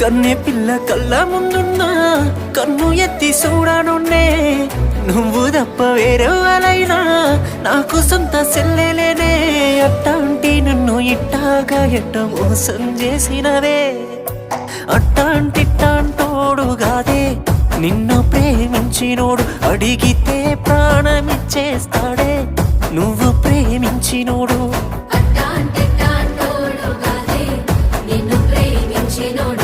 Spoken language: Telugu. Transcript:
కన్నె పిల్ల కళ్ళ ముందున్నా కన్ను ఎత్తి చూడనున్నే నువ్వు తప్ప వేరెవరైనా నాకు సొంత సెల్లెలేనే అట్టాంటి నన్ను ఇట్టాగా ఎట్ట మోసం చేసినవే అట్టాంటిట్టాంటోడు కాదే నిన్ను ప్రేమించినోడు అడిగితే ప్రాణమిచ్చేస్తాడే నువ్వు ప్రేమించినోడు అట్టాంటిట్టాంటోడు కాదే నిన్ను ప్రేమించినోడు